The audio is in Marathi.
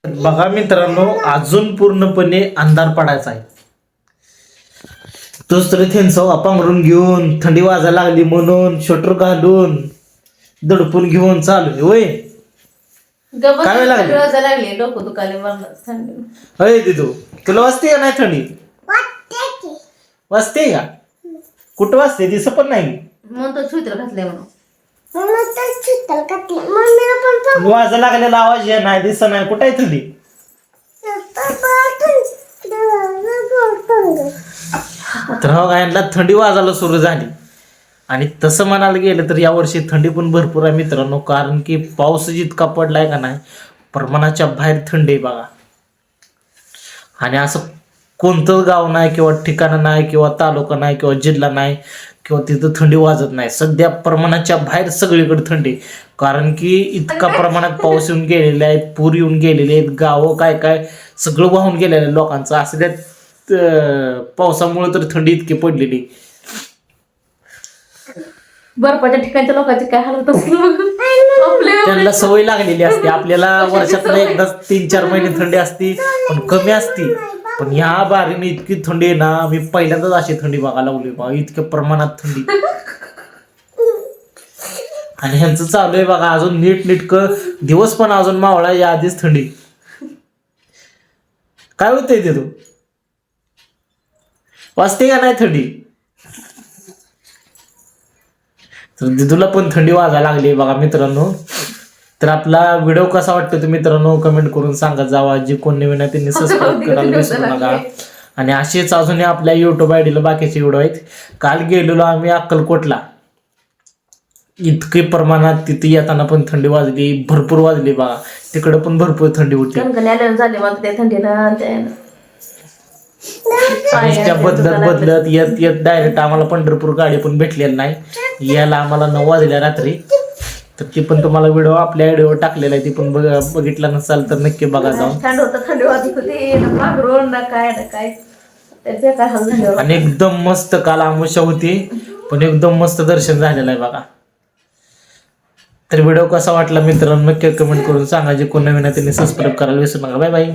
बघा मित्रांनो, अजून पूर्णपणे अंधार पडायचा आहे. तोच तरी थेंसा पांघरून घेऊन थंडी वाजायला लागली म्हणून स्वेटर घालून दडपून घेऊन चालू आहे. होय काय वेळ लागली डोकं दुखायला थंडी. होय दिदू, तुला वाजते का नाही थंडी? वाजते का? कुठं वाजते दिस पण नाही. म्हणतो स्वेटर घातलंय म्हणून. वाजा लागलेला आवाज ये नाही दिस नाही. कुठं आहे थंडी? तर हो गायला थंडी वाजायला सुरू झाली. आणि तसं म्हणायला गेलं तर यावर्षी थंडी पण भरपूर आहे मित्रांनो, कारण की पाऊस जितका पडलाय का नाही प्रमाणाच्या बाहेर थंडी आहे बघा. आणि असं कोणतं गाव नाही किंवा ठिकाण नाही किंवा तालुका नाही किंवा जिल्हा नाही किंवा तिथं थंडी वाजत नाही. सध्या प्रमाणाच्या बाहेर सगळीकडे थंडी, कारण की इतका प्रमाणात पाऊस येऊन गेलेले आहेत, पूर येऊन गेलेले आहेत, गावं काय काय सगळं वाहून गेलेलं आहे लोकांचं. असं त्यात पावसामुळे तर थंडी इतकी पडलेली. बर्फाच्या ठिकाणच्या लोकांची काय हालत असते त्यांना सवय लागलेली असते. आपल्याला वर्षातून एकदा 3-4 महिने थंडी असती पण कमी असती. पण ह्या बारीने इतकी थंडी आहे ना, मी पहिल्यांदाच अशी थंडी बघायला लागली बघा, इतक्या प्रमाणात थंडी. आणि ह्यांचं चालू आहे बघा अजून नीटनेटकं, दिवस पण अजून मावळा या आधीच थंडी. काय होतंय ते? तू वाजते का नाही थंडी? तर दिदूला पण थंडी वाजायला लागली बघा मित्रांनो. तर आपला व्हिडिओ कसा वाटतो तुम्ही मित्रांनो कमेंट करून सांगत जावा. जे कोण नवीन आहे त्यांनी सबस्क्राईब करायला विसरू नका. आणि असेच अजूनही आपल्या युट्यूब आयडीला बाकीचे व्हिडिओ आहेत. काल गेलेलो आम्ही अक्कलकोटला, इतके प्रमाणात तिथे येताना पण थंडी वाजली, भरपूर वाजली बघा. तिकडे पण भरपूर थंडी होती. आणि त्या बदलत येत डायरेक्ट आम्हाला पंढरपूर गाडी पण भेटलेली नाही. याला आम्हाला 9 वाजल्या रात्री. तर ती पण तुम्हाला व्हिडिओ आपल्या व्हिडिओ टाकलेला आहे, ती पण बघितला नसाल तर नक्की बघा जाऊन. थंडी वाजत होती आणि एकदम मस्त काल अमावस्या होती पण एकदम मस्त दर्शन झालेलं आहे बघा. तर व्हिडिओ कसा वाटला मित्रांनो नक्की कमेंट करून सांगा. जे कोण नवीन आहे त्यांनी सबस्क्राईब करायला विसरू नका. Bye bye.